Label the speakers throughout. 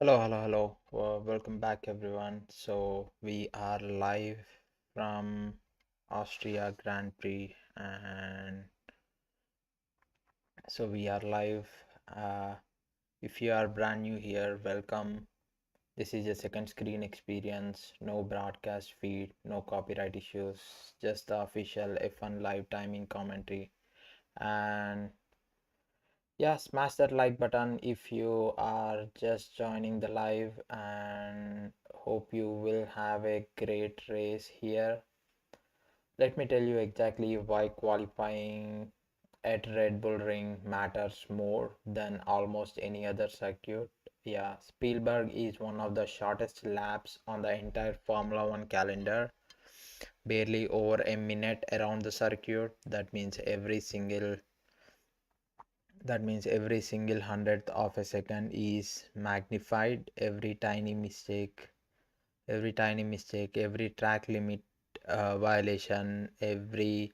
Speaker 1: Hello. Welcome back, everyone. So we are live from Austria Grand Prix, and so we are live. Uh, if you are brand new here, welcome. This is a second screen experience. No broadcast feed, no copyright issues, just the official F1 live timing commentary. And yeah, smash that like button if you are just joining the live, and hope you will have a great race here. Let me tell you exactly why qualifying at Red Bull Ring matters more than almost any other circuit. Yeah, Spielberg is one of the shortest laps on the entire Formula One calendar, barely over a minute around the circuit. That means every single hundredth of a second is magnified. Every tiny mistake, every track limit violation, every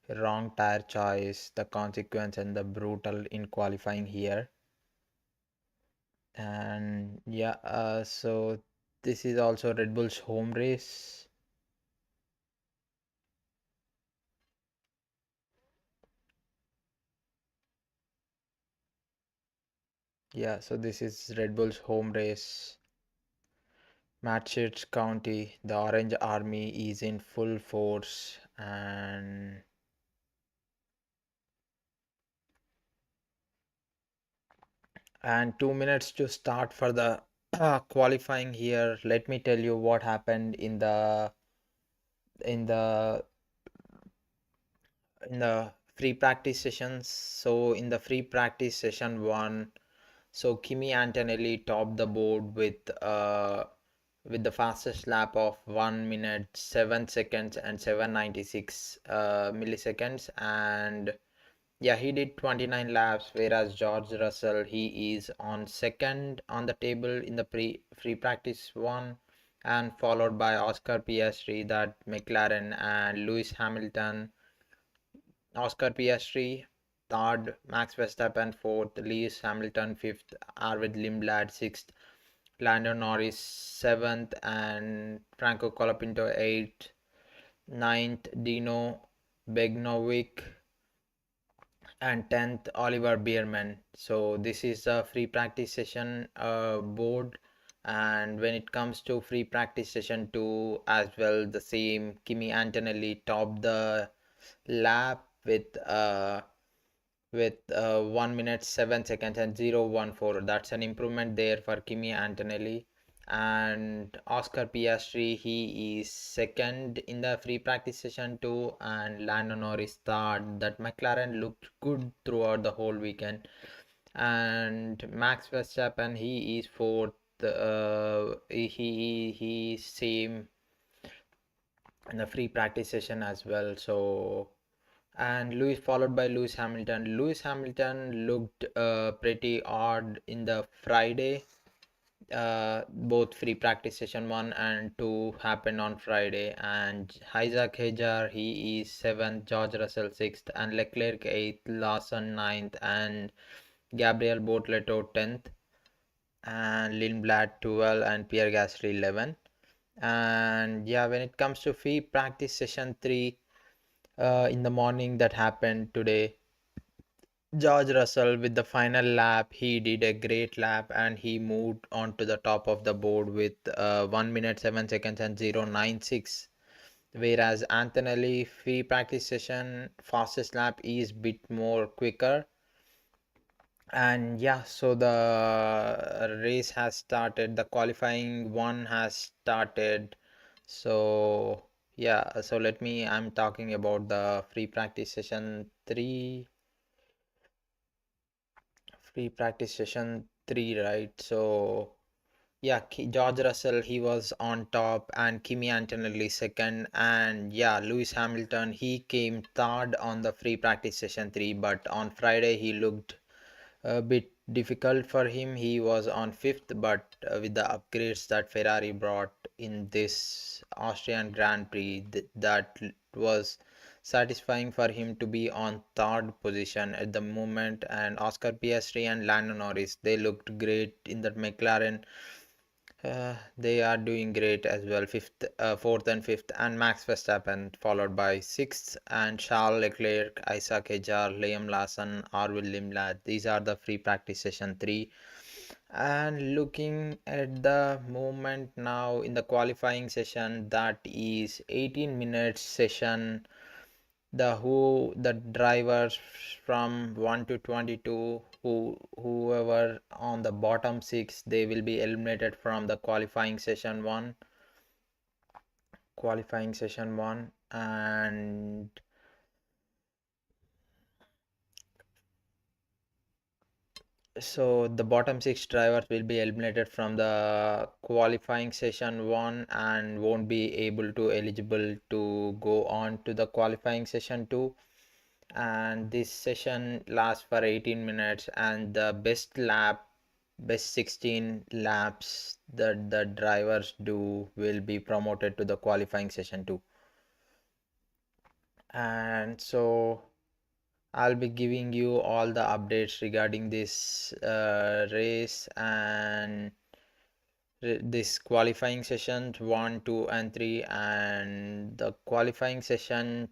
Speaker 1: wrong tire choice, the consequence and the brutal in qualifying here. And yeah, so this is also Red Bull's home race. Yeah, so this is Red Bull's home race. Massachusetts County, the Orange Army is in full force, and 2 minutes to start for the qualifying here. Let me tell you what happened in the in the free practice sessions. So in the free practice session one, so Kimi Antonelli topped the board with the fastest lap of 1 minute 7 seconds and 796 milliseconds. And yeah, he did 29 laps, whereas George Russell, he is on second on the table in the free practice one, and followed by Oscar Piastri, that McLaren, and Lewis Hamilton. Oscar Piastri third, Max Verstappen fourth, Lewis Hamilton fifth, Arvid Lindblad sixth, Lando Norris seventh, and Franco Colapinto eighth, ninth, Dino Begnovic, and 10th Oliver Bierman. So this is a free practice session board. And when it comes to free practice session 2 as well, the same, Kimi Antonelli topped the lap with 1 minute 7 seconds and 0.14. That's an improvement there for Kimi Antonelli. And Oscar Piastri, he is second in the free practice session too, and Lando Norris third. That McLaren looked good throughout the whole weekend. And Max Verstappen, he is fourth. He is same in the free practice session as well. So, and Lewis, followed by Lewis Hamilton. Lewis Hamilton looked pretty odd in the Friday. Both free practice session 1 and 2 happened on Friday, and Isaac Hajar, he is 7th, George Russell 6th, and Leclerc 8th, Lawson 9th, and Gabriel Bortoleto 10th, and Lindblad 12, and Pierre Gasly 11. And yeah, when it comes to free practice session 3 in the morning that happened today, George Russell, with the final lap, he did a great lap and he moved on to the top of the board with 1 minute 7 seconds and 0.96. Whereas Antonelli free practice session fastest lap is bit more quicker. And yeah, so the race has started, the qualifying one has started. So yeah, so I'm talking about the free practice session 3. Free practice session 3, right? So yeah, George Russell, he was on top, and Kimi Antonelli second, and yeah, Lewis Hamilton, he came third on the free practice session 3. But on Friday he looked a bit difficult for him. He was on fifth, but with the upgrades that Ferrari brought in this Austrian Grand Prix, that was satisfying for him to be on third position at the moment. And Oscar Piastri and Lando Norris, they looked great in that McLaren. They are doing great as well. Fifth, fourth and fifth, and Max Verstappen followed by sixth, and Charles Leclerc, Isaac Hejar, Liam Lawson, Arvid Limlat. These are the free practice session three. And looking at the movement now in the qualifying session, that is 18 minutes session. The drivers from 1 to 22, whoever on the bottom six, they will be eliminated from the qualifying session 1. And so the bottom six drivers will be eliminated from the qualifying session 1 and won't be able to eligible to go on to the qualifying session 2. And this session lasts for 18 minutes, and the best 16 laps that the drivers do will be promoted to the qualifying session 2. And so I'll be giving you all the updates regarding this race and this qualifying sessions 1, 2, and 3. And the qualifying session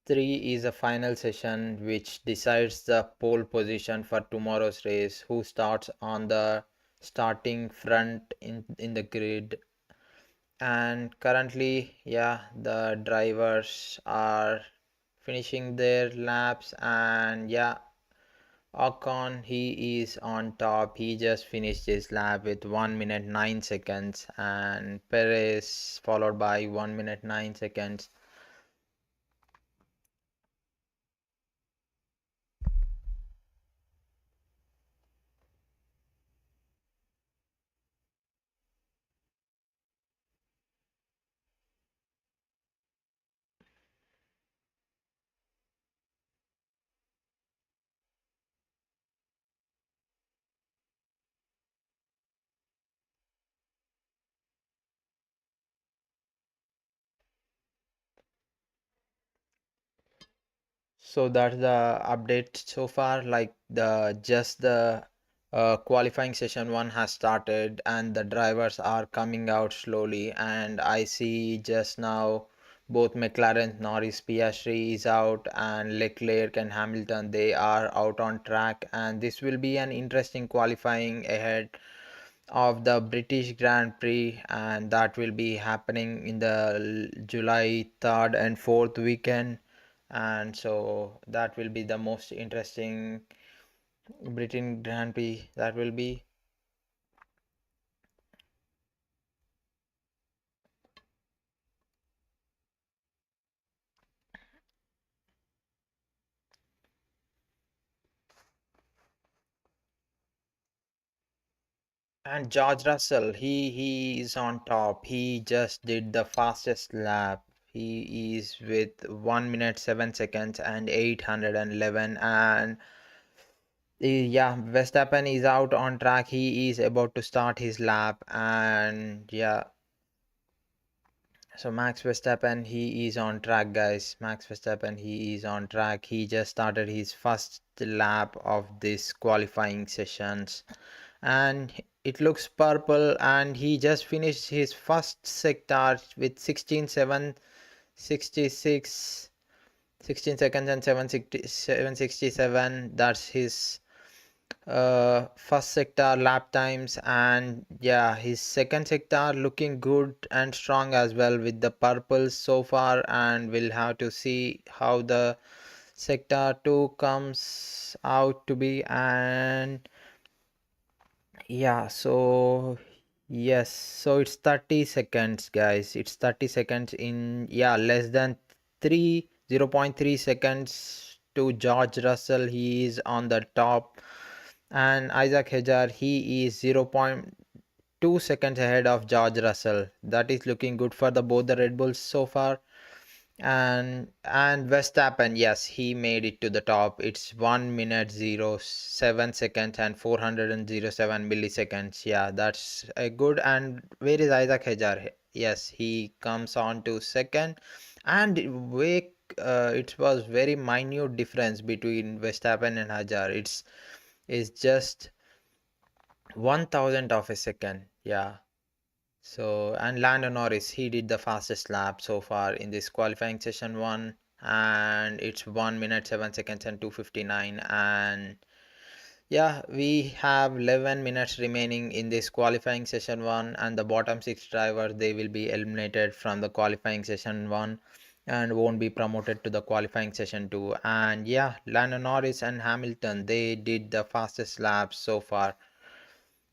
Speaker 1: 3 is a final session which decides the pole position for tomorrow's race, who starts on the starting front in the grid. And currently, yeah, the drivers are finishing their laps. And yeah, Ocon, he is on top. He just finished his lap with 1 minute 9 seconds, and Perez followed by 1 minute 9 seconds. So that's the update so far. Like the qualifying session 1 has started, and the drivers are coming out slowly. And I see just now both McLaren, Norris, Piastri is out, and Leclerc and Hamilton, they are out on track. And this will be an interesting qualifying ahead of the British Grand Prix, and that will be happening in the July 3rd and 4th weekend. And so that will be the most interesting Britain Grand Prix that will be. And George Russell, he is on top. He just did the fastest lap. He is with 1 minute 7 seconds and 811. And yeah, Verstappen is out on track. He is about to start his lap. And yeah, so Max Verstappen, he is on track, guys. Max Verstappen, he is on track. He just started his first lap of this qualifying sessions, and it looks purple. And he just finished his first sector with 16:7:66, 16 seconds and 7:67. That's his first sector lap times. And yeah, his second sector looking good and strong as well with the purples so far. And we'll have to see how the sector 2 comes out to be. And yeah, so yes, so it's 30 seconds, guys. It's 30 seconds in, yeah, less than 0.3 seconds to George Russell. He is on the top. And Isaac Hejar, he is 0.2 seconds ahead of George Russell. That is looking good for the both the Red Bulls so far. And Verstappen, yes, he made it to the top. It's 1 minute 07 seconds and 407 milliseconds. Yeah, that's a good. And where is Isaac Hajar? Yes, he comes on to second. And it was very minute difference between Verstappen and Hajar. It's just 1,000th of a second. Yeah. So, and Lando Norris, he did the fastest lap so far in this qualifying session one, and it's 1 minute 7 seconds and 2:59. And yeah, we have 11 minutes remaining in this qualifying session one, and the bottom six drivers they will be eliminated from the qualifying session one and won't be promoted to the qualifying session two. And yeah, Lando Norris and Hamilton they did the fastest laps so far,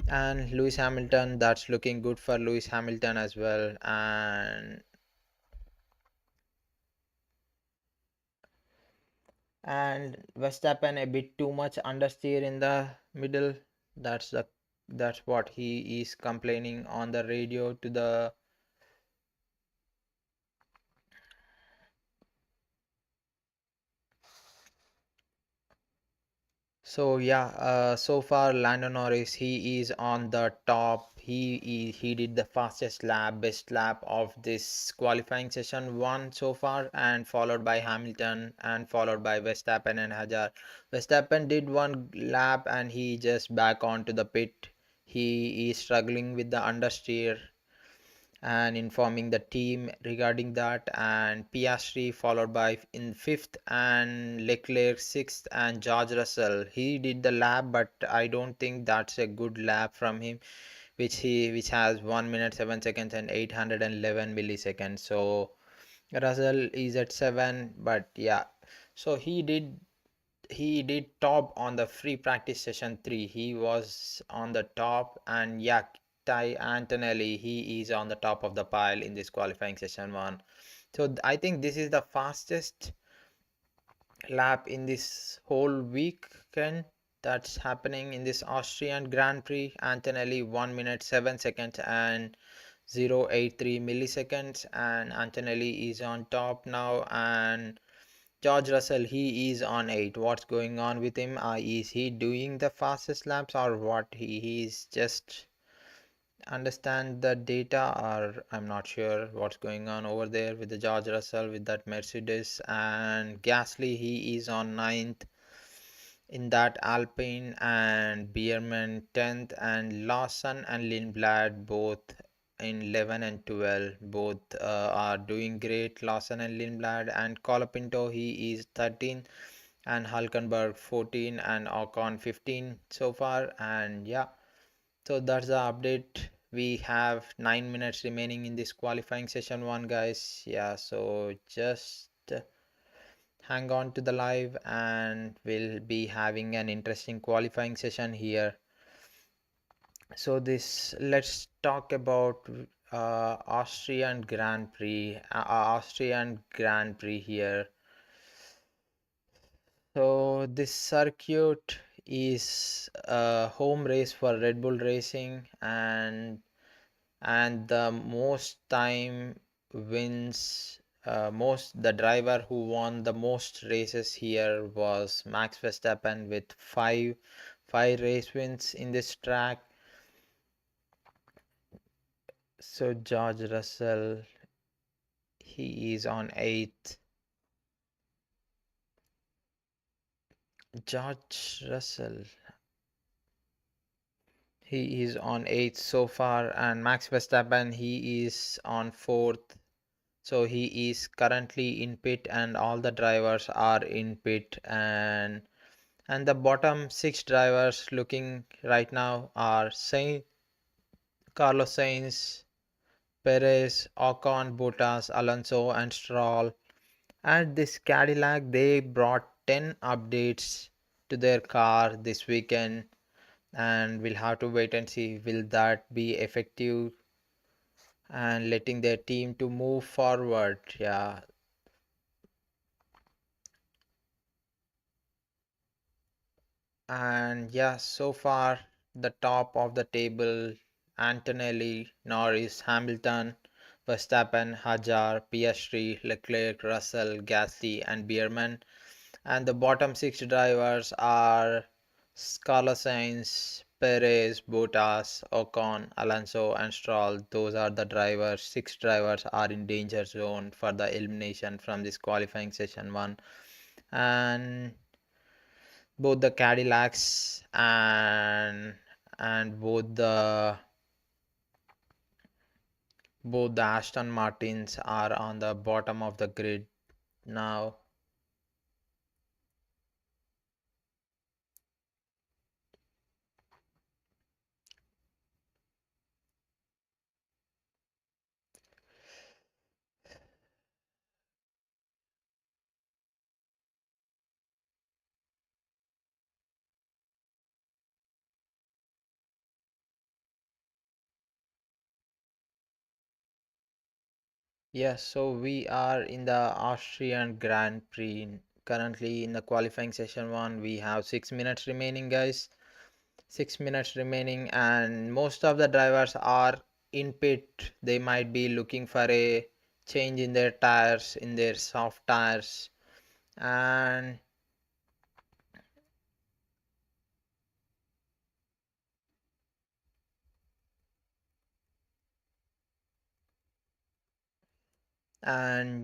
Speaker 1: and Lewis Hamilton, that's looking good for Lewis Hamilton as well. And Verstappen a bit too much understeer in the middle. That's the that's what he is complaining on the radio to the. So yeah, so far Lando Norris he is on the top. He did the fastest lap, best lap of this qualifying session one so far, and followed by Hamilton and followed by Verstappen and Hajar. Verstappen did one lap and he just back onto the pit. He is struggling with the understeer and informing the team regarding that, and Piastri followed by in fifth, and Leclerc sixth, and George Russell he did the lap, but I don't think that's a good lap from him, which has 1 minute 7 seconds and 811 milliseconds. So Russell is at 7, but yeah, so he did top on the free practice session 3. He was on the top, and yeah, Ty Antonelli he is on the top of the pile in this qualifying session 1. So I think this is the fastest lap in this whole weekend that's happening in this Austrian Grand Prix. Antonelli 1 minute 7 seconds and 0.83 milliseconds, and Antonelli is on top now. And George Russell, he is on 8. What's going on with him? Is he doing the fastest laps or what? He's just understand the data, or I'm not sure what's going on over there with the George Russell with that Mercedes. And Gasly, he is on ninth in that Alpine, and Bierman 10th, and Lawson and Lindblad both in 11 and 12 both are doing great. Lawson and Lindblad, and Colapinto he is 13th, and Hulkenberg 14, and Ocon 15 so far. And yeah, so that's the update. We have 9 minutes remaining in this qualifying session 1, guys. Yeah, so just hang on to the live, and we'll be having an interesting qualifying session here. So this let's talk about Austrian Grand Prix here. So this circuit is a home race for Red Bull Racing, and the most time wins, most the driver who won the most races here was Max Verstappen with five race wins in this track. So George Russell he is on 8th. George Russell he is on 8th so far, and Max Verstappen he is on 4th. So he is currently in pit, and all the drivers are in pit. And the bottom six drivers looking right now are Carlos Sainz, Perez, Ocon, Bottas, Alonso, and Stroll. And this Cadillac, they brought 10 updates to their car this weekend, and we'll have to wait and see will that be effective and letting their team to move forward. Yeah, and yeah, so far the top of the table, Antonelli, Norris, Hamilton, Verstappen, Hajar, Piastri, Leclerc, Russell, Gasly, and Bierman. And the bottom six drivers are Carlos Sainz, Perez, Bottas, Ocon, Alonso, and Stroll. Those are the drivers. Six drivers are in danger zone for the elimination from this qualifying session one. And both the Cadillacs and both the Aston Martins are on the bottom of the grid now. Yes, so we are in the Austrian Grand Prix. Currently in the qualifying session one, we have 6 minutes remaining, guys. 6 minutes remaining, and most of the drivers are in pit. They might be looking for a change in their tires, in their soft tires, and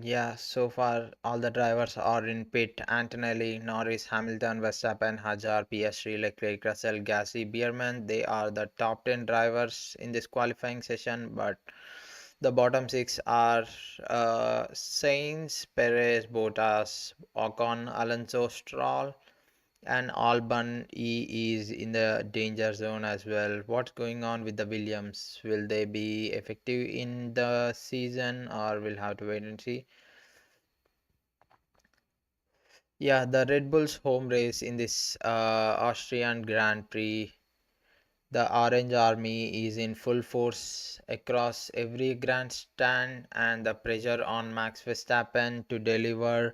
Speaker 1: yeah, so far all the drivers are in pit. Antonelli, Norris, Hamilton, Verstappen, Hajar, Piastri, Leclerc, Russell, Gasly, Bierman. They are the top 10 drivers in this qualifying session, but the bottom six are Sainz, Perez, Bottas, Ocon, Alonso, Stroll, and Albon E is in the danger zone as well. What's going on with the Williams? Will they be effective in the season, or we'll have to wait and see? Yeah, the Red Bull's home race in this Austrian Grand Prix. The Orange Army is in full force across every grandstand, and the pressure on Max Verstappen to deliver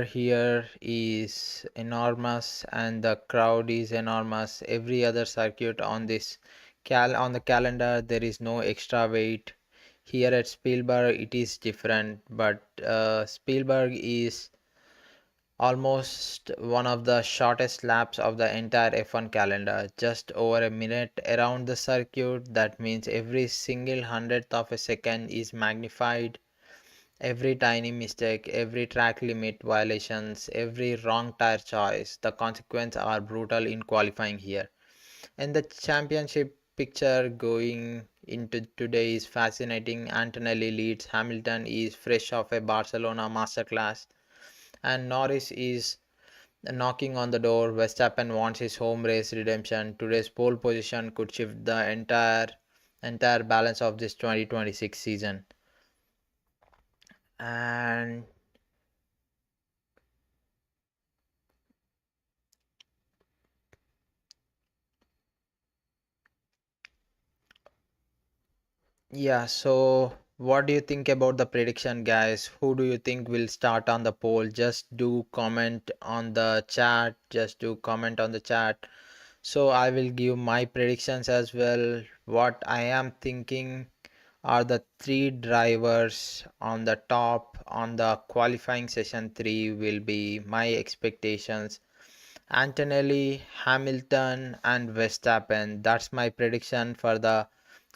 Speaker 1: here is enormous, and the crowd is enormous. Every other circuit on this on the calendar there is no extra weight. Here at Spielberg it is different, but Spielberg is almost one of the shortest laps of the entire F1 calendar, just over a minute around the circuit. That means every single hundredth of a second is magnified. Every tiny mistake, every track limit violations, every wrong tire choice, the consequences are brutal in qualifying here. And the championship picture going into today is fascinating. Antonelli leads, Hamilton is fresh off a Barcelona masterclass, and Norris is knocking on the door. Verstappen wants his home race redemption. Today's pole position could shift the entire balance of this 2026 season. And yeah, so what do you think about the prediction, guys? Who do you think will start on the poll? Just do comment on the chat. Just do comment on the chat. So I will give my predictions as well. What I am thinking are the three drivers on the top on the qualifying session 3 will be my expectations. Antonelli, Hamilton, and Verstappen. That's my prediction for the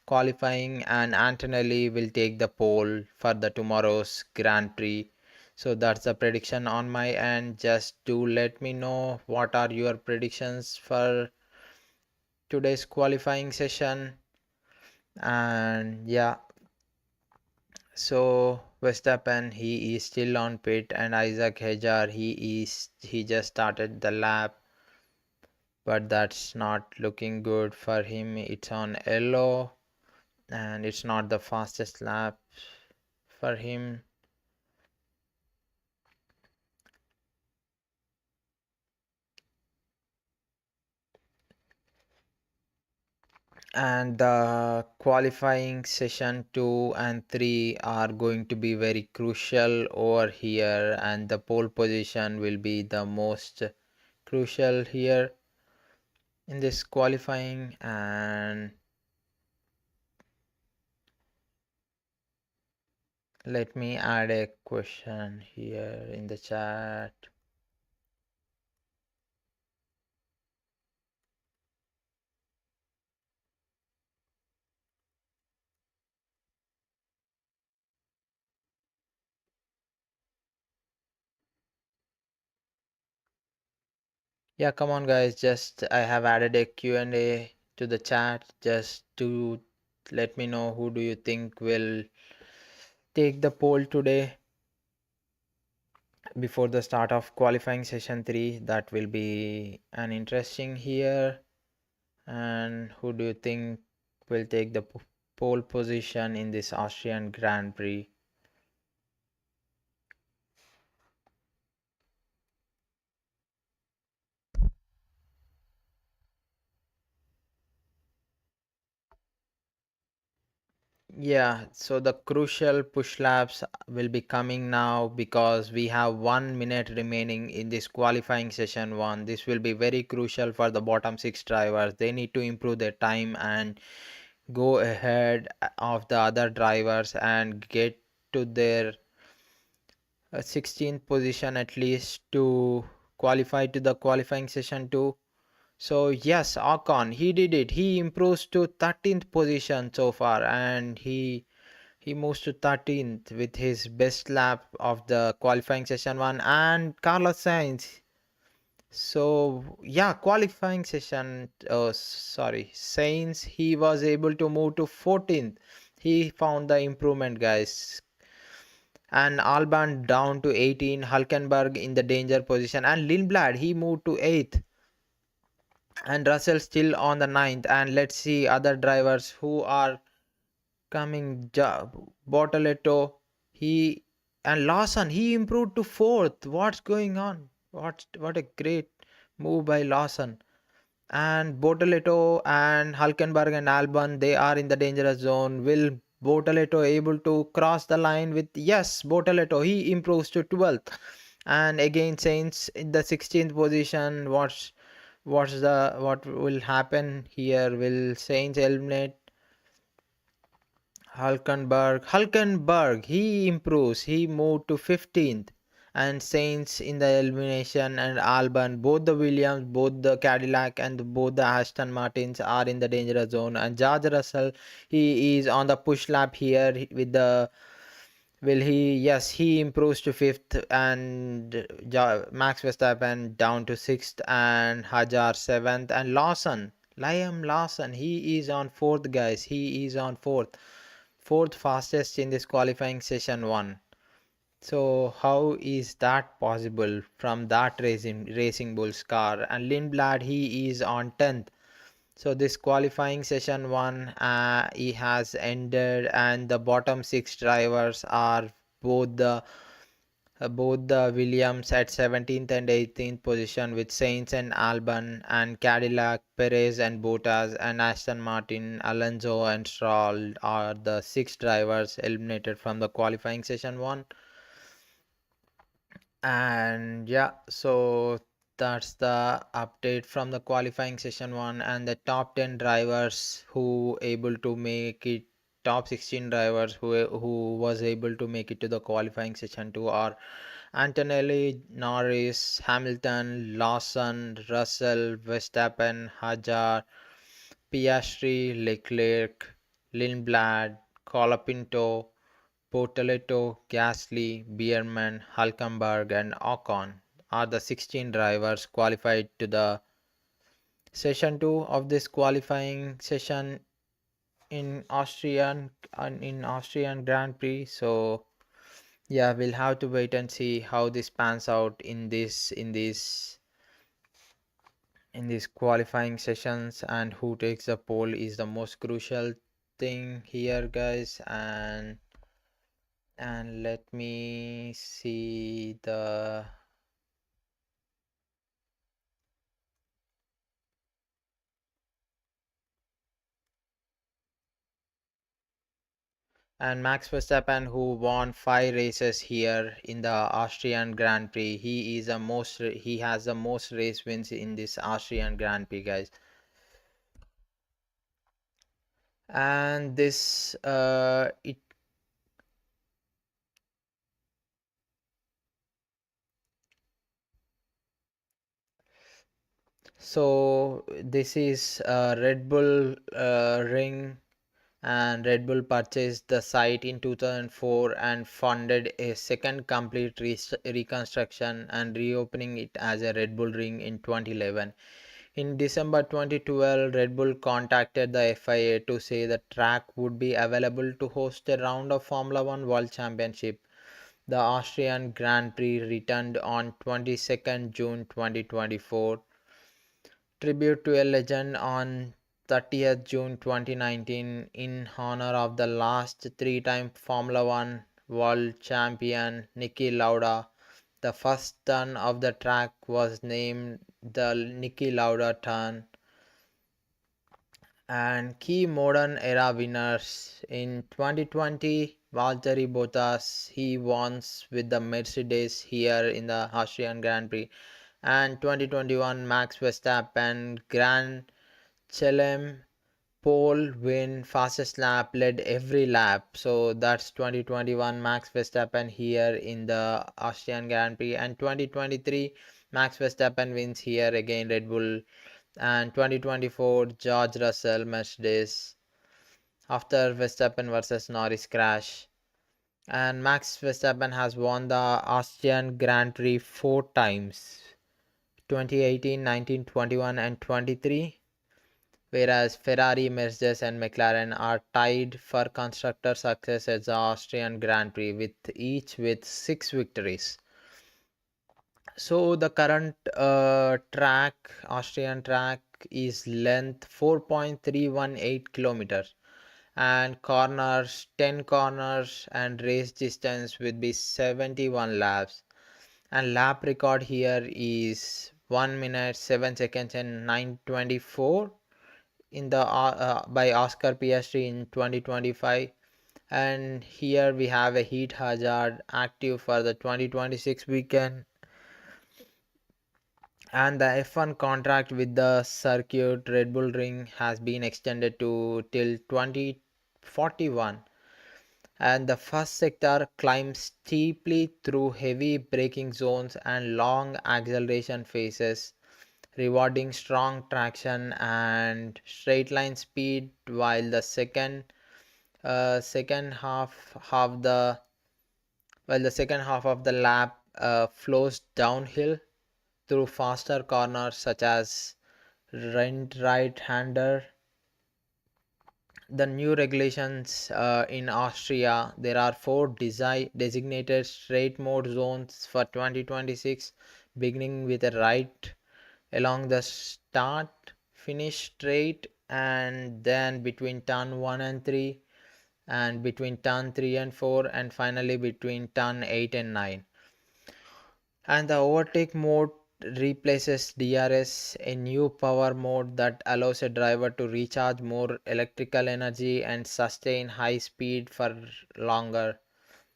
Speaker 1: qualifying, and Antonelli will take the pole for the tomorrow's Grand Prix. So that's the prediction on my end. Just do let me know what are your predictions for today's qualifying session. And yeah, so Verstappen he is still on pit, and Isaac Hajar he just started the lap, but that's not looking good for him. It's on yellow, and it's not the fastest lap for him. And the qualifying session 2 and 3 are going to be very crucial over here, and the pole position will be the most crucial here. in this qualifying. And let me add a question here in the chat. Yeah, come on guys, just I have added a Q&A to the chat just to let me know who do you think will take the poll today before the start of qualifying session 3. That will be an interesting here. And who do you think will take the pole position in this Austrian Grand Prix? Yeah, so the crucial push laps will be coming now because we have 1 minute remaining in this qualifying session 1. This will be very crucial for the bottom 6 drivers. They need to improve their time and go ahead of the other drivers and get to their 16th position at least to qualify to the qualifying session 2. So yes, Ocon, he did it. He improves to 13th position so far, and he moves to 13th with his best lap of the qualifying session 1. And Carlos Sainz, so yeah, qualifying session, oh sorry, Sainz, he was able to move to 14th. He found the improvement, guys. And Alban down to 18, Hulkenberg in the danger position, and Lindblad, he moved to 8th, and Russell still on the 9th. And let's see other drivers who are coming. Bortoleto, he, and Lawson, he improved to 4th. What's going on? What a great move by Lawson. And Bortoleto and Hulkenberg and Albon, they are in the dangerous zone. Will Bortoleto able to cross the line with, yes, Bortoleto, he improves to 12th. And again Saints in the 16th position. What will happen here? Will Saints eliminate Hulkenberg, he improves. He moved to 15th. And Saints in the elimination, and Albon, both the Williams, both the Cadillac, and both the Aston Martins are in the dangerous zone. And George Russell, he is on the push lap here with the. Will he? Yes, he improves to 5th, and Max Verstappen down to 6th, and Hajar 7th, and Liam Lawson, he is on 4th, guys. He is on 4th fastest in this qualifying session 1. So how is that possible from that Racing Bulls car? And Lindblad, he is on 10th. So this qualifying session 1, he has ended, and the bottom 6 drivers are both the Williams at 17th and 18th position, with Sainz and Albon, and Cadillac, Perez and Bottas, and Aston Martin, Alonso and Stroll are the 6 drivers eliminated from the qualifying session 1. And yeah, so that's the update from the qualifying session 1. And the top 10 drivers who able to make it, top 16 drivers who was able to make it to the qualifying session 2 are Antonelli, Norris, Hamilton, Lawson, Russell, Verstappen, Hajar, Piastri, Leclerc, Lindblad, Colapinto, Portoleto, Gasly, Bierman, Hulkenberg, and Ocon are the 16 drivers qualified to the session 2 of this qualifying session in Austrian Grand Prix. So yeah, we'll have to wait and see how this pans out in these qualifying sessions, and who takes the pole is the most crucial thing here, guys. And let me see the. And Max Verstappen, who won 5 races here in the Austrian Grand Prix, he has the most race wins in this Austrian Grand Prix, guys. And this it so this is Red Bull ring, and Red Bull purchased the site in 2004 and funded a second complete reconstruction and reopening it as a Red Bull ring in 2011. In December 2012, Red Bull contacted the FIA to say the track would be available to host a round of Formula One World Championship. The Austrian Grand Prix returned on 22nd June 2024. Tribute to a legend on 30th June 2019 in honor of the last three-time Formula One world champion Niki Lauda. The first turn of the track was named the Niki Lauda turn. And key modern era winners in 2020, Valtteri Bottas, he won with the Mercedes here in the Austrian Grand Prix, and 2021 Max Verstappen Grand Chelem pole win, fastest lap, led every lap. So that's 2021 Max Verstappen here in the Austrian Grand Prix, and 2023 Max Verstappen wins here again Red Bull, and 2024 George Russell Mercedes after Verstappen versus Norris crash. And Max Verstappen has won the Austrian Grand Prix four times: 2018, 19, 21, and 23. Whereas Ferrari, Mercedes, and McLaren are tied for constructor success at the Austrian Grand Prix, with each with six victories. So the current Austrian track, is length 4.318 kilometers, and corners 10 corners, and race distance will be 71 laps. And lap record here is 1 minute 7 seconds and 924 in the by Oscar Piastri in 2025. And here we have a heat hazard active for the 2026 weekend, and the F1 contract with the circuit Red Bull Ring has been extended to till 2041. And the first sector climbs steeply through heavy braking zones and long acceleration phases, rewarding strong traction and straight line speed, while the second half of the lap flows downhill through faster corners such as right-hander. The new regulations in Austria, there are four designated straight mode zones for 2026, beginning with a right along the start finish straight, and then between turn 1 and 3, and between turn 3 and 4, and finally between turn 8 and 9. And the overtake mode replaces DRS, a new power mode that allows a driver to recharge more electrical energy and sustain high speed for longer.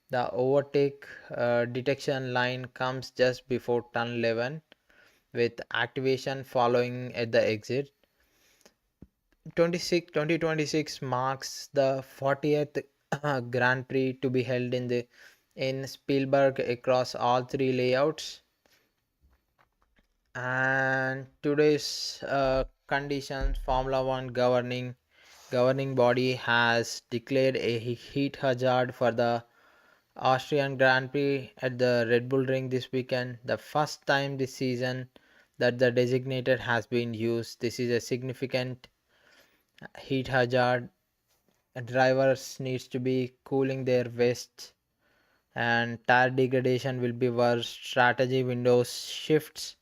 Speaker 1: The overtake detection line comes just before turn 11, with activation following at the exit. 2026 marks the 40th Grand Prix to be held in Spielberg across all three layouts. And today's conditions, Formula One governing body has declared a heat hazard for the Austrian Grand Prix at the Red Bull Ring this weekend, the first time this season that the designated has been used. This is a significant heat hazard. Drivers needs to be cooling their vests, and tire degradation will be worse. Strategy windows shifts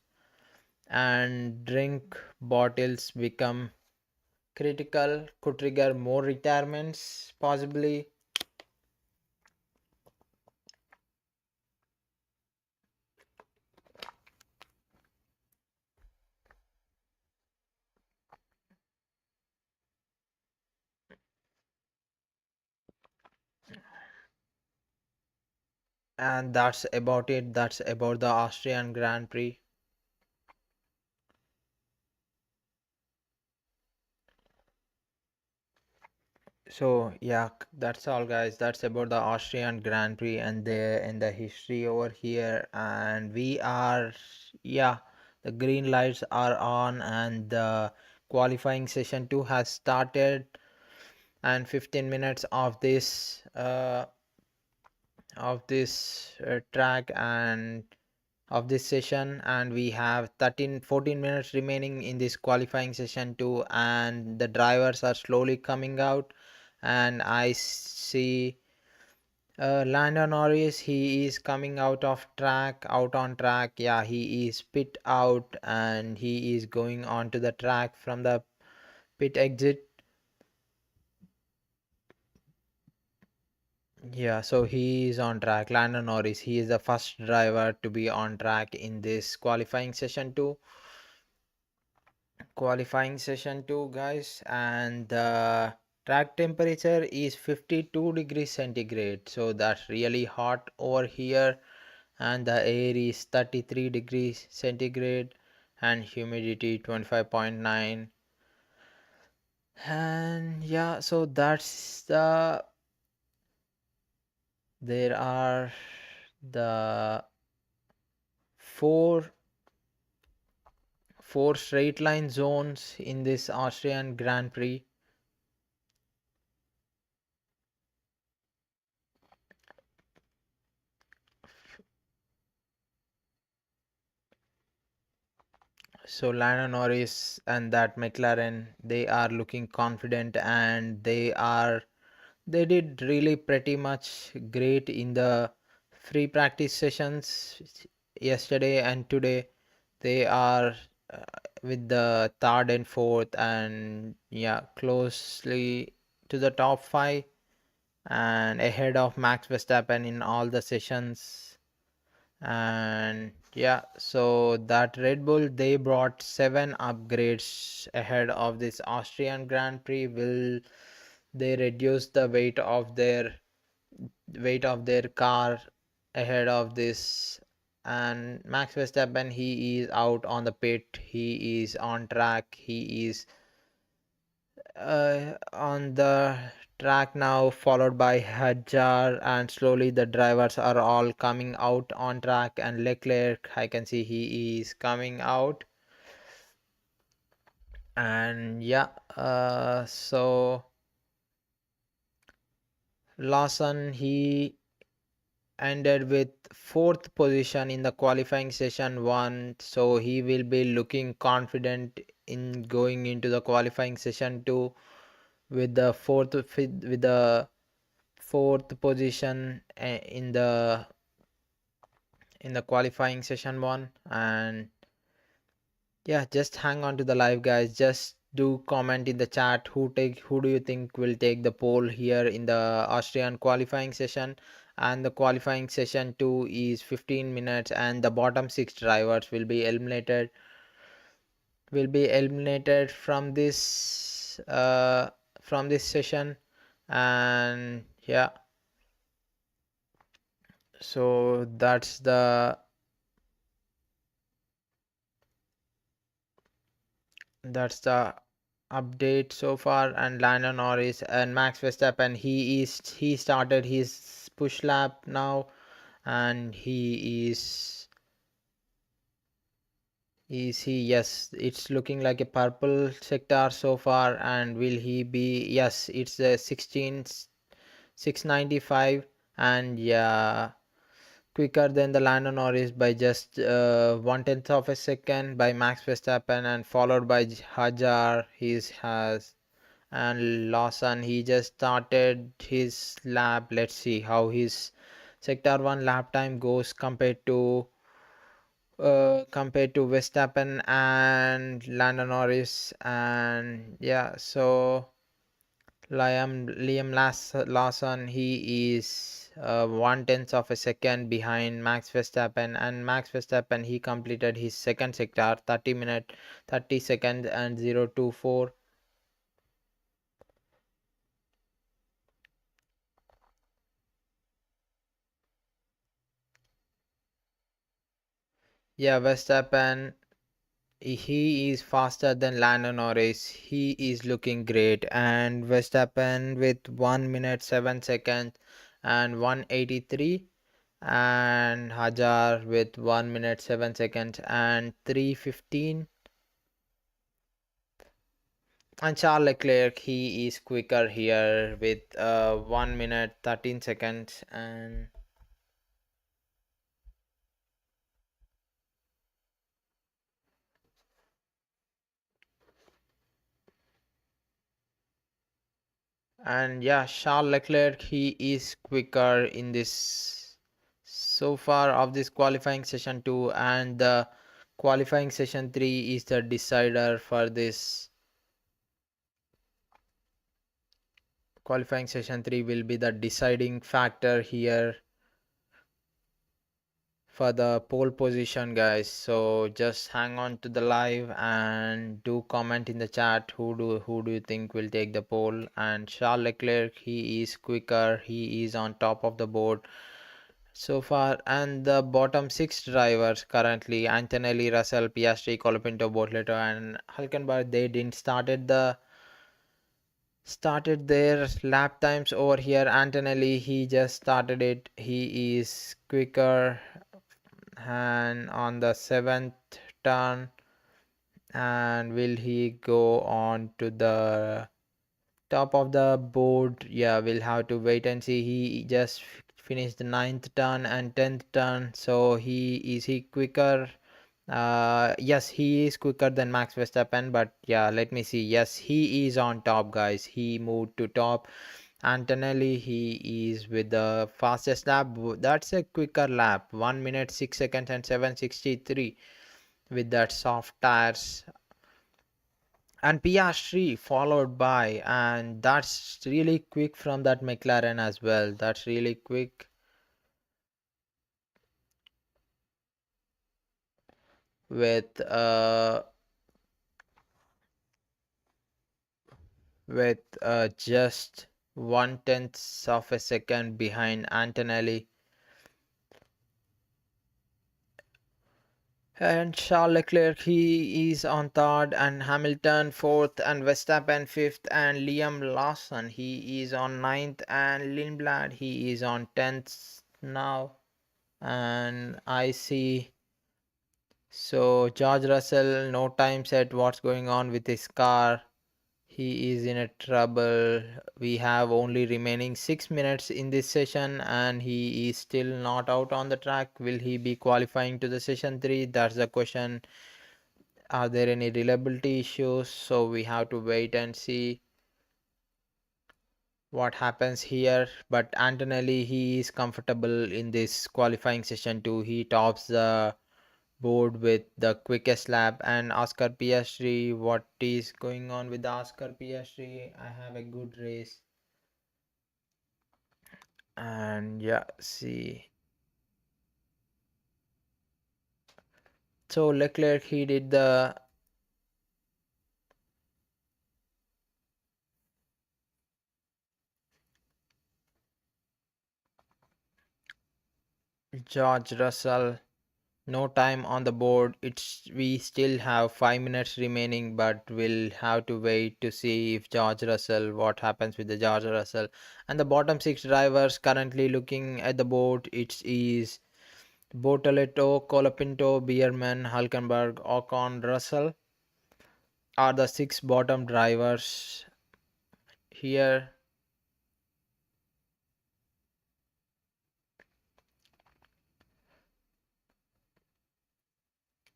Speaker 1: and drink bottles become critical, could trigger more retirements possibly. And that's about it. That's about the Austrian Grand Prix. So yeah, that's all, guys. That's about the Austrian Grand Prix and the history over here. And we are, yeah, the green lights are on, and the qualifying session 2 has started. And 15 minutes of this track and of this session, and we have 14 minutes remaining in this qualifying session too, and the drivers are slowly coming out. And I see Lando Norris, he is coming out on track. Yeah, he is pit out, and he is going onto the track from the pit exit. Yeah, so he is on track. Lando Norris, he is the first driver to be on track in this qualifying session 2, guys. And the track temperature is 52 degrees centigrade, so that's really hot over here. And the air is 33 degrees centigrade, and humidity 25.9. And yeah, so that's there are the four straight line zones in this Austrian Grand Prix. So Lando Norris and that McLaren, they are looking confident, and they did really pretty much great in the free practice sessions yesterday and today. They are uh, with the third and fourth, and yeah, closely to the top five, and ahead of Max Verstappen in all the sessions. And yeah, so that Red Bull, they brought 7 upgrades ahead of this Austrian Grand Prix. Will they reduce the weight of their car ahead of this? And Max Verstappen, he is out on the pit, he is on track, he is on the track now, followed by Hadjar, and slowly the drivers are all coming out on track. And Leclerc, I can see he is coming out. And yeah, so Lawson, he ended with fourth position in the qualifying session 1, so he will be looking confident in going into the qualifying session 2 with the fourth position in the qualifying session 1. And yeah, just hang on to the live, guys. Just do comment in the chat who do you think will take the pole here in the Austrian qualifying session. And the qualifying session 2 is 15 minutes, and the bottom 6 drivers will be eliminated from this session. And yeah, so that's the update so far. And Lando Norris and Max Verstappen, he started his push lap now, and is he, yes, it's looking like a purple sector so far. And will he be, yes, it's the 16,695. And yeah, quicker than the Lando Norris by just 1/10 of a second by Max Verstappen, and followed by Hajar. He has, and Lawson, he just started his lap. Let's see how his sector 1 lap time goes compared to Verstappen and Lando Norris. And yeah, so Lawson, he is 1/10 of a second behind Max Verstappen. And Max Verstappen, he completed his second sector 30 seconds and 024. Yeah, Verstappen, He is faster than Lando Norris. He is looking great. And Verstappen with 1 minute 7 seconds and 183. And Hajar with 1 minute 7 seconds and 315. And Charles Leclerc, he is quicker here with 1 minute 13 seconds. And yeah, Charles Leclerc, he is quicker in this so far of this qualifying session 2, and the qualifying session 3 is the decider for this. Qualifying session 3 will be the deciding factor here for the pole position, guys. So just hang on to the live and do comment in the chat who do you think will take the pole. And Charles Leclerc, he is quicker, he is on top of the board so far. And the bottom six drivers currently, Antonelli, Russell, Piastri, Colapinto, Bortoleto and Hulkenberg, they didn't started their lap times over here. Antonelli, he just started it, he is quicker and on the seventh turn. And will he go on to the top of the board? Yeah, we'll have to wait and see. He just finished the ninth turn and 10th turn, so he quicker? Yes, he is quicker than Max Verstappen, but yeah, let me see. Yes, he is on top, guys. He moved to top. Antonelli, he is with the fastest lap. That's a quicker lap, 1 minute 6 seconds and 763 with that soft tires. And Piastri followed by, and that's really quick from that McLaren as well. That's really quick with just 1/10 of a second behind Antonelli. And Charles Leclerc, he is on third, and Hamilton fourth, and Verstappen fifth, and Liam Lawson, he is on ninth, and Lindblad, he is on 10th now. And I see, so George Russell, no time set, what's going on with his car? He is in a trouble. We have only remaining 6 minutes in this session and he is still not out on the track. Will he be qualifying to the session 3? That's the question. Are there any reliability issues? So we have to wait and see what happens here. But Antonelli, he is comfortable in this qualifying session 2. He tops the board with the quickest lap. And Oscar Piastri, what is going on with Oscar Piastri? I have a good race. And yeah, see, so Leclerc, he did the George Russell, no time on the board. We still have 5 minutes remaining, but we'll have to wait to see if George Russell, what happens with the George Russell. And the bottom six drivers currently looking at the board, it is Bortoleto, Colapinto, Bierman, Hulkenberg, Ocon, Russell are the six bottom drivers here.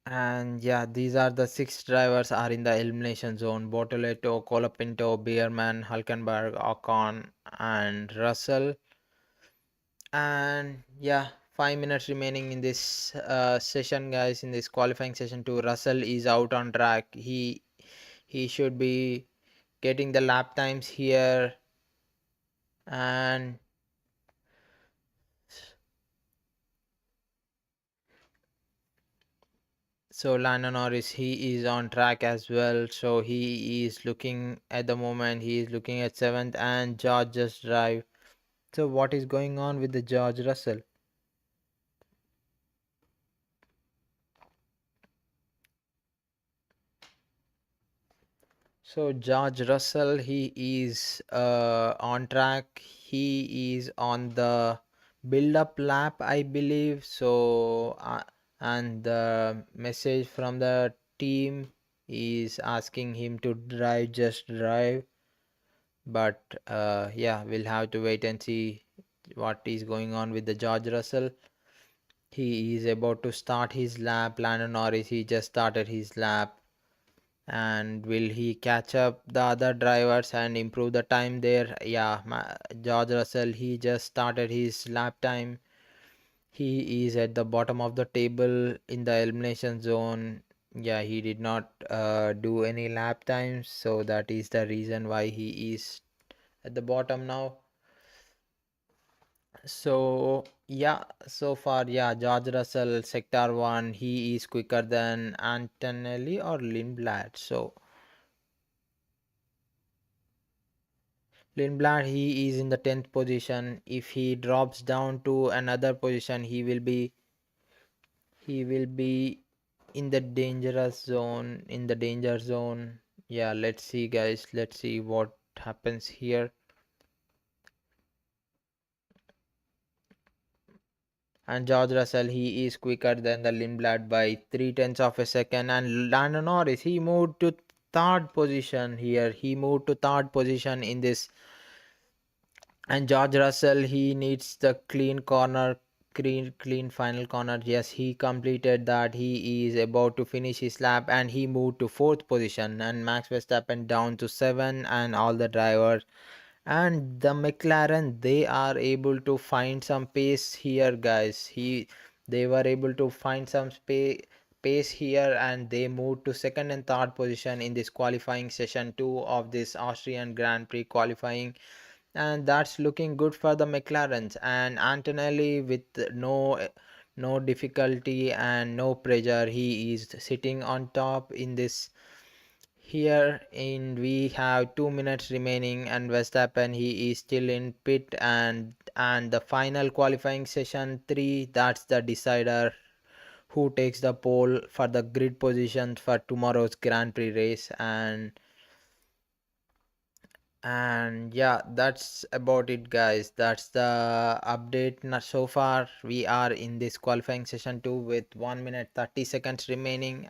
Speaker 1: And yeah, these are the six drivers are in the elimination zone: Bortoleto, Colapinto, Bierman, Hulkenberg, Ocon, and Russell. And yeah, 5 minutes remaining in this session, guys. In this qualifying session 2, Russell is out on track. He should be getting the lap times here. And so Lando Norris, he is on track as well. So he is looking at the moment. He is looking at seventh, and George just drive. So what is going on with the George Russell? So George Russell, he is on track. He is on the build-up lap, I believe. So and the message from the team is asking him to drive, just drive. But yeah, we'll have to wait and see what is going on with the George Russell. He is about to start his lap. Lando Norris, he just started his lap, and will he catch up the other drivers and improve the time there? Yeah, George Russell, he just started his lap time. He is at the bottom of the table in the elimination zone. Yeah, he did not do any lap times, so that is the reason why he is at the bottom now. So yeah, so far, yeah, George Russell, sector 1, he is quicker than Antonelli or Lindblad. So Lindblad, he is in the 10th position. If he drops down to another position, he will be in the dangerous zone, in the danger zone. Yeah, let's see, guys. Let's see what happens here. And George Russell, he is quicker than the Lindblad by 3/10 of a second. And Lando Norris, he moved to third position here. He moved to third position in this. And George Russell, he needs the clean corner, clean final corner. Yes, he completed that. He is about to finish his lap, and he moved to fourth position. And Max Verstappen down to seven, and all the drivers and the McLaren, they are able to find some pace here, guys. They were able to find some pace here, and they moved to second and third position in this qualifying session 2 of this Austrian Grand Prix qualifying. And that's looking good for the McLarens. And Antonelli, with no difficulty and no pressure, he is sitting on top in this. Here in we have 2 minutes remaining, and Verstappen, he is still in pit. And the final qualifying session 3, that's the decider who takes the pole for the grid position for tomorrow's Grand Prix race. And yeah, that's about it, guys. That's the update. So far we are in this qualifying session 2 with 1 minute 30 seconds remaining.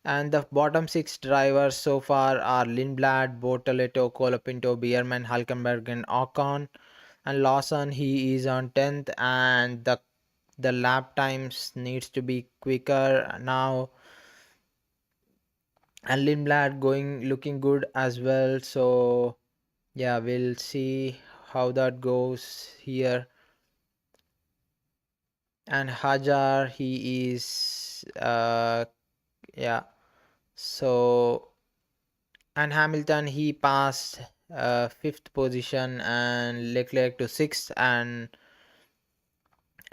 Speaker 1: And the bottom six drivers so far are Lindblad, Bortoleto, Colapinto, Bierman, Hulkenberg, and Ocon. And Lawson, he is on 10th, and the lap times needs to be quicker now. And Lindblad looking good as well. So yeah, we'll see how that goes here. And Hajar, he is yeah. So and Hamilton, he passed fifth position, and Leclerc to sixth. And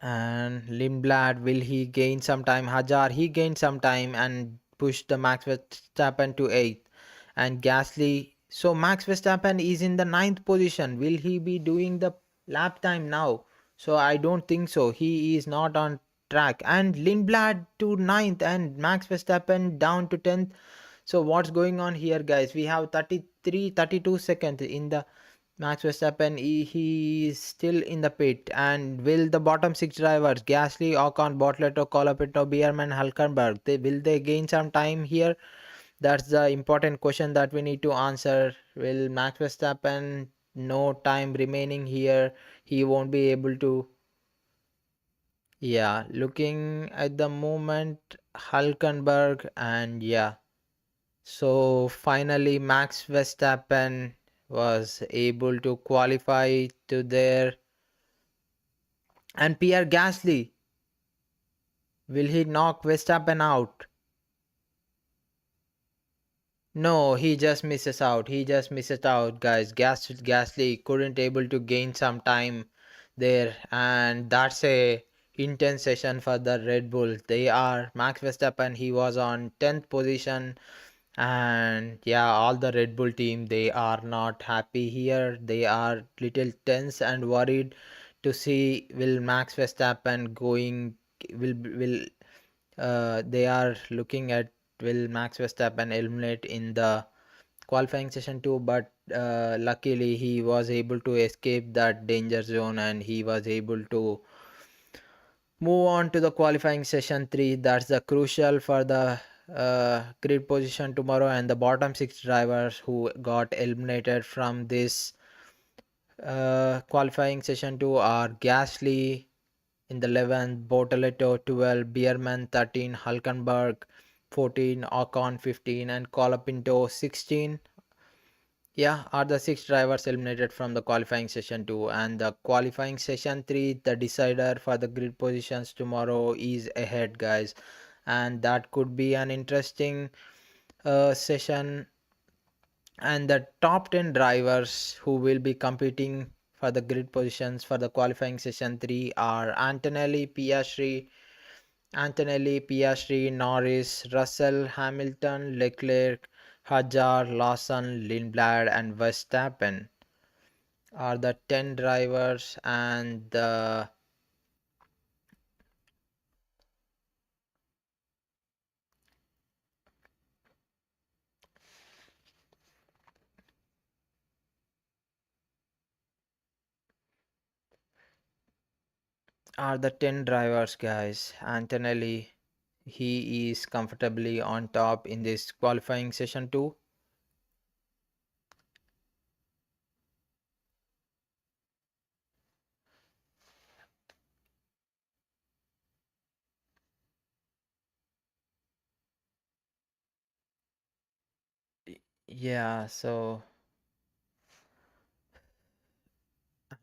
Speaker 1: Lindblad, will he gain some time? Hajar, he gained some time and pushed the Max Verstappen to eighth. And Gasly, so Max Verstappen is in the ninth position. Will he be doing the lap time now? So I don't think so. He is not on track. And Lindblad to ninth, and Max Verstappen down to 10th. So what's going on here, guys? We have 32 seconds in the Max Verstappen. He is still in the pit. And will the bottom six drivers, Gasly, Ocon, Bortoleto, Colapinto, Bierman, Hulkenberg, will they gain some time here? That's the important question that we need to answer. Will Max Verstappen, no time remaining here, he won't be able to. Yeah, looking at the moment, Hulkenberg. And yeah, so finally, Max Verstappen was able to qualify to there. And Pierre Gasly, will he knock Verstappen out? No, he just misses out. He just misses out, guys. Gasly couldn't able to gain some time there, and that's a intense session for the Red Bull. They are Max Verstappen. He was on 10th position. And yeah, all the Red Bull team, they are not happy here. They are little tense and worried to see will Max Verstappen will they are looking at will Max Verstappen eliminate in the qualifying session 2, but luckily he was able to escape that danger zone and he was able to move on to the qualifying session 3. That's the crucial for the grid position tomorrow, and the bottom six drivers who got eliminated from this qualifying session 2 are Gasly in the 11th, Bortoleto 12, Bierman 13, Hulkenberg 14, Ocon 15, and Colapinto 16. Yeah, are the six drivers eliminated from the qualifying session 2, and the qualifying session 3, the decider for the grid positions tomorrow is ahead, guys, and that could be an interesting session. And the top 10 drivers who will be competing for the grid positions for the qualifying session 3 are Antonelli, Piastri, Norris, Russell, Hamilton, Leclerc, Hajar, Lawson, Lindblad, and Verstappen are the 10 drivers, and the are the 10 drivers, guys. Antonelli, he is comfortably on top in this qualifying session 2. Yeah, so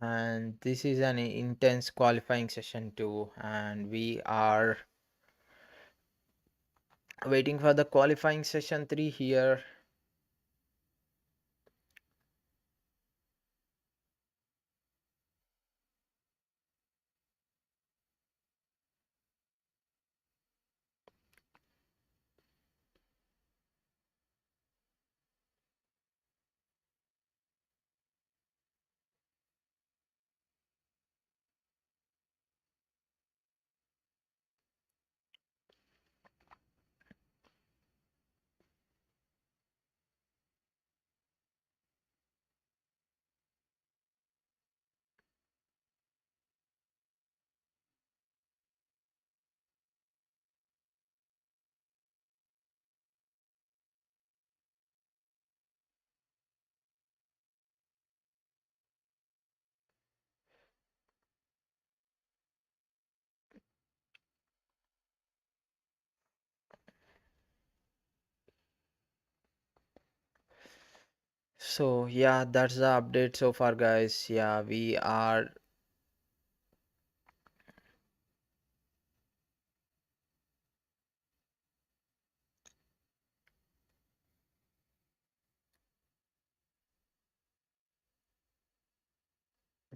Speaker 1: and this is an intense qualifying session 2, and we are waiting for the qualifying session 3 here. So yeah, that's the update so far, guys. Yeah, we are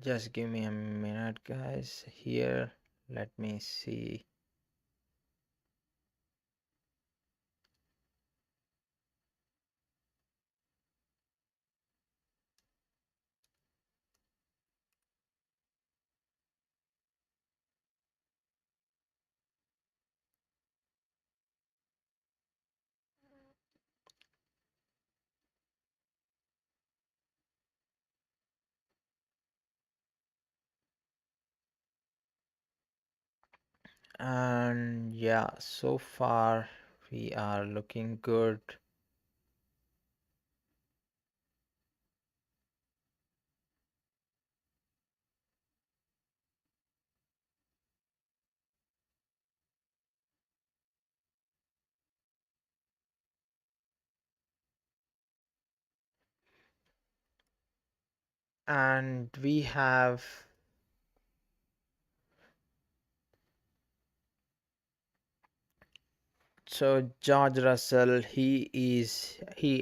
Speaker 1: just give me a minute, guys. Here, let me see. And yeah, so far we are looking good. And we have so George Russell, he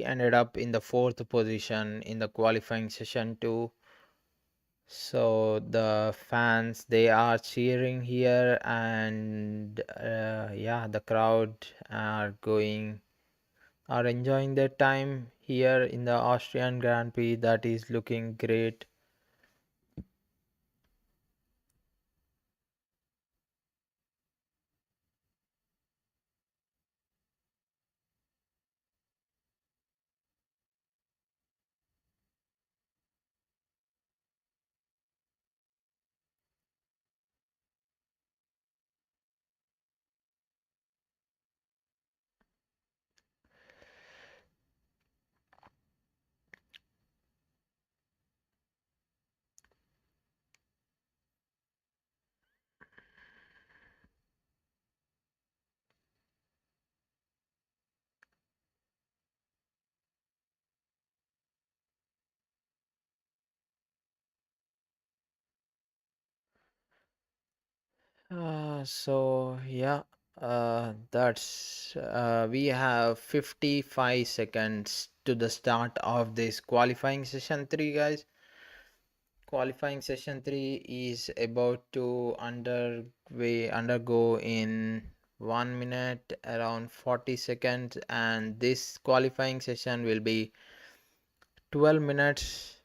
Speaker 1: ended up in the fourth position in the qualifying session 2. So the fans, they are cheering here, and yeah, the crowd are enjoying their time here in the Austrian Grand Prix. That is looking great. So yeah, that's we have 55 seconds to the start of this qualifying session 3, guys. Qualifying session 3 is about to undergo in 1 minute around 40 seconds, and this qualifying session will be 12 minutes.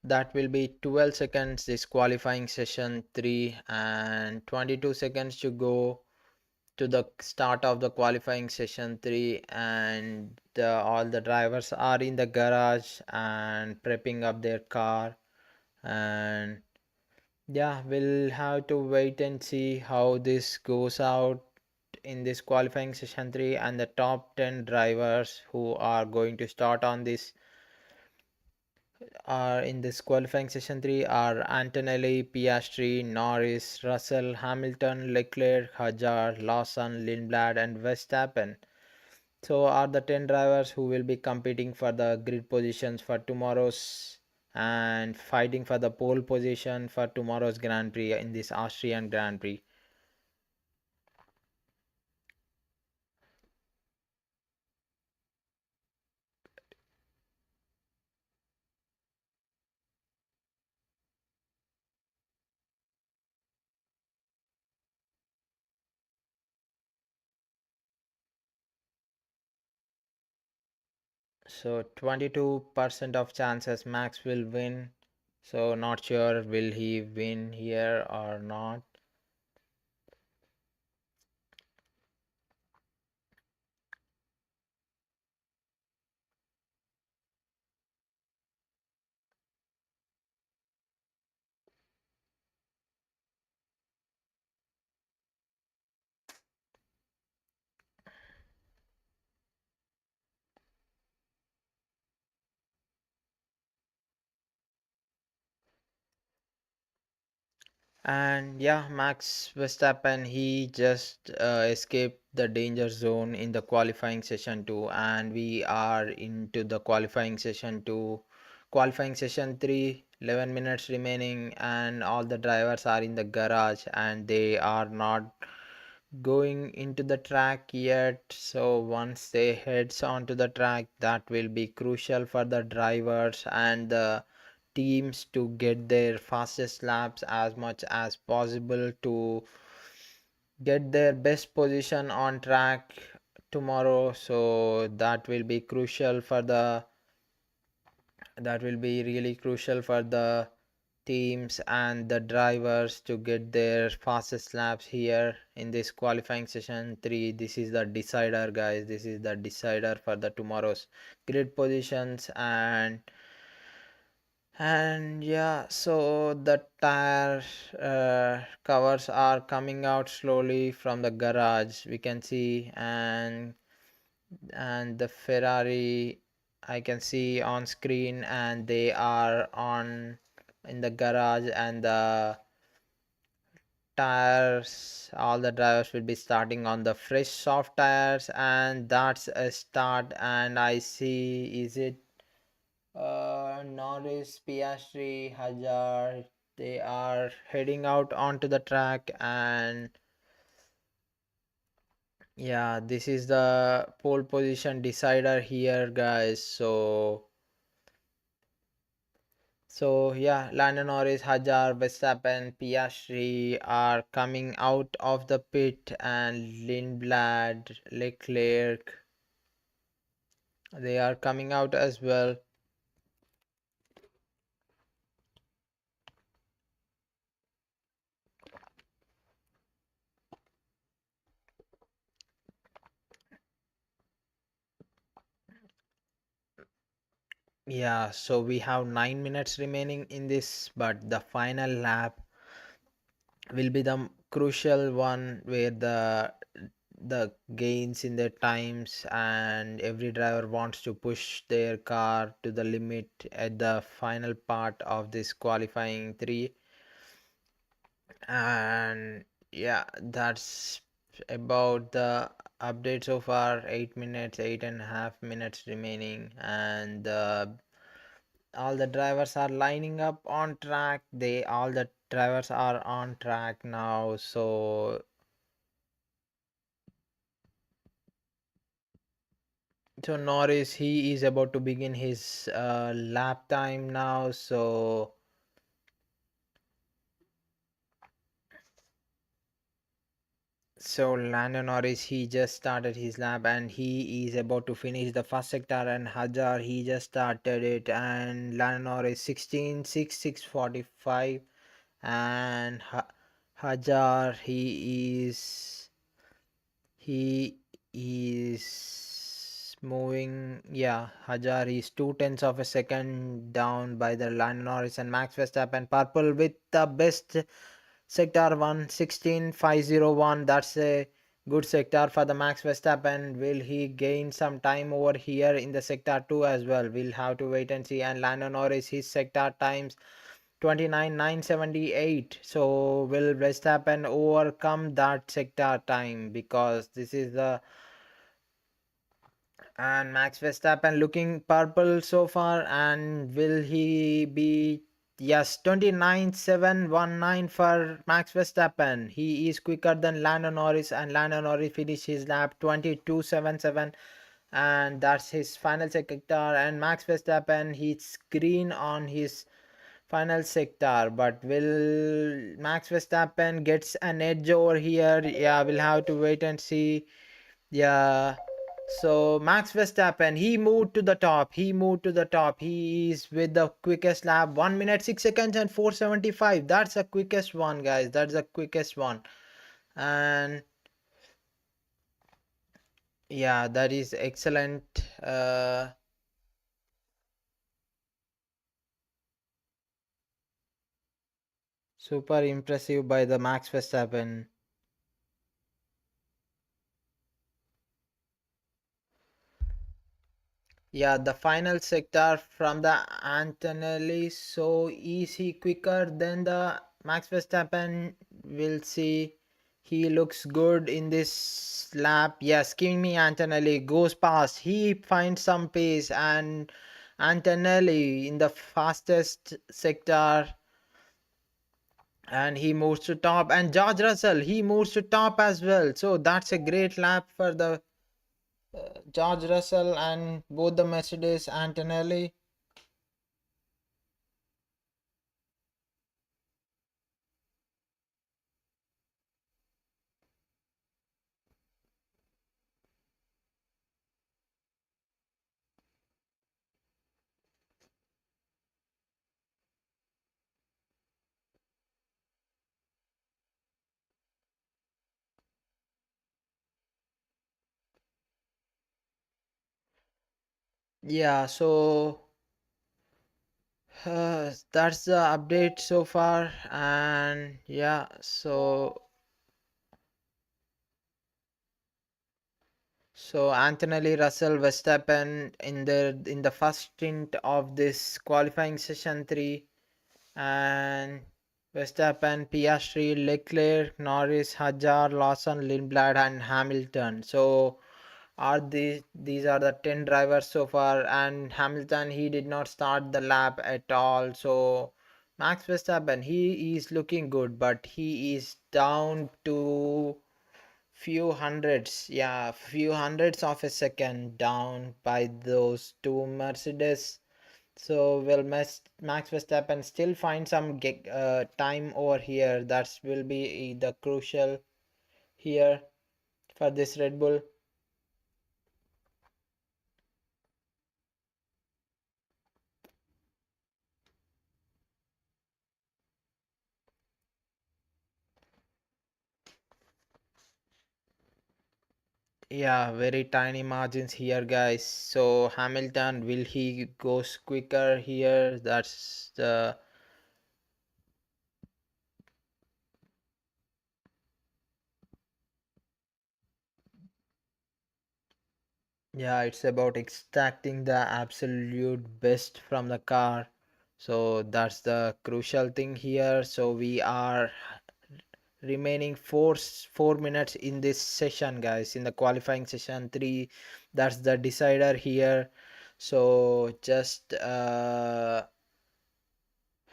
Speaker 1: That will be 12 seconds this qualifying session 3, and 22 seconds to go to the start of the qualifying session 3, and all the drivers are in the garage and prepping up their car. And yeah, we'll have to wait and see how this goes out in this qualifying session 3, and the top 10 drivers who are going to start on this are in this qualifying session 3 are Antonelli, Piastri, Norris, Russell, Hamilton, Leclerc, Hazard, Lawson, Lindblad, and Verstappen. So are the 10 drivers who will be competing for the grid positions for tomorrow's and fighting for the pole position for tomorrow's Grand Prix in this Austrian Grand Prix. So 22% of chances Max will win. So not sure will he win here or not. And yeah, Max Verstappen, he just escaped the danger zone in the qualifying session 2, and we are into the qualifying session 2. Qualifying session 3, 11 minutes remaining, and all the drivers are in the garage and they are not going into the track yet. So once they heads onto the track, that will be crucial for the drivers and the teams to get their fastest laps as much as possible to get their best position on track tomorrow. So that will be really crucial for the teams and the drivers to get their fastest laps here in this qualifying session 3. This is the decider, guys. This is the decider for the tomorrow's grid positions. And yeah, so the tire covers are coming out slowly from the garage, we can see. And the Ferrari I can see on screen, and they are on in the garage, and the tires, all the drivers will be starting on the fresh soft tires, and that's a start. And I see, is it Norris, Piastri, Hazard, they are heading out onto the track. And yeah, this is the pole position decider here, guys. So yeah, Lando Norris, Hazard, Verstappen, Piastri are coming out of the pit, and Lindblad, Leclerc, they are coming out as well. Yeah, so we have 9 minutes remaining in this, but the final lap will be the crucial one where the gains in their times, and every driver wants to push their car to the limit at the final part of this qualifying 3. And yeah, that's about the update so far. 8 minutes, 8.5 minutes remaining, and the all the drivers are lining up on track. They all the drivers are on track now. So Norris, he is about to begin his lap time now. So Lando Norris, he just started his lap and he is about to finish the first sector, and Hajar, he just started it, and Lando Norris 16.6.645, and Hajar, he is moving. Yeah, Hajar is 2 tenths of a second down by the Lando Norris and Max Verstappen. Purple with the best sector 1:16.501. That's a good sector for the Max Verstappen. Will he gain some time over here in the sector 2 as well? We'll have to wait and see. And Lando Norris, his sector times 29.978. So will Verstappen overcome that sector time? Because this is the, and Max Verstappen looking purple so far, and will he be, yes, 29.719 for Max Verstappen. He is quicker than Lando Norris, and Lando Norris finished his lap 22.77, and that's his final sector. And Max Verstappen, he's green on his final sector, but will Max Verstappen gets an edge over here? Yeah, we'll have to wait and see. Yeah. So Max Verstappen, he moved to the top. He moved to the top. He is with the quickest lap, 1 minute 6 seconds and 475. That's the quickest one, guys. That's the quickest one. And yeah, that is excellent. Super impressive by the Max Verstappen. Yeah, the final sector from the Antonelli. So is he quicker than the Max Verstappen? We'll see. He looks good in this lap. Yes, Kimi Antonelli goes past. He finds some pace, and Antonelli in the fastest sector, and he moves to top. And George Russell, he moves to top as well. So that's a great lap for the George Russell and both the Mercedes Antonelli. Yeah, so that's the update so far, and yeah, so Antonelli, Russell, Verstappen in the first stint of this qualifying session 3, and Verstappen, Piastri, Leclerc, Norris, Hajar, Lawson, Lindblad, and Hamilton. So are these are the 10 drivers so far, and Hamilton, he did not start the lap at all. So Max Verstappen, he is looking good, but he is down to few hundreds, yeah, few hundreds of a second down by those two Mercedes. So will Max Verstappen still find some time over here? That will be the crucial here for this Red Bull. Yeah, very tiny margins here, guys. So Hamilton, will he goes quicker here? That's the, yeah, it's about extracting the absolute best from the car. So that's the crucial thing here. So we are remaining 4 minutes in this session, guys, in the qualifying session 3. That's the decider here. So just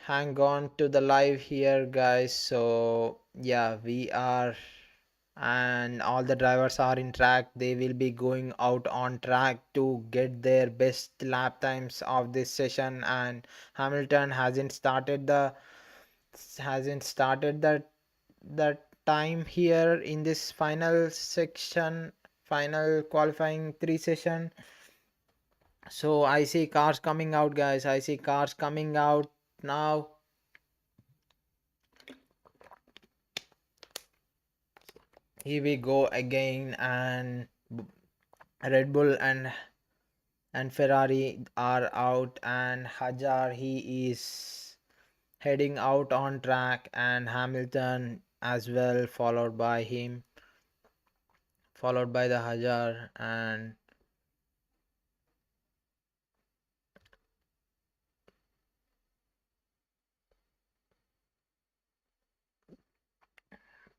Speaker 1: hang on to the live here, guys. So yeah, we are, and all the drivers are in track. They will be going out on track to get their best lap times of this session. And Hamilton hasn't started the time here in this final section, final qualifying three session. So I see cars coming out, guys. I see cars coming out now. Here we go again, and Red Bull and Ferrari are out, and Hajar, he is heading out on track, and Hamilton as well, followed by him, followed by the Hajar, and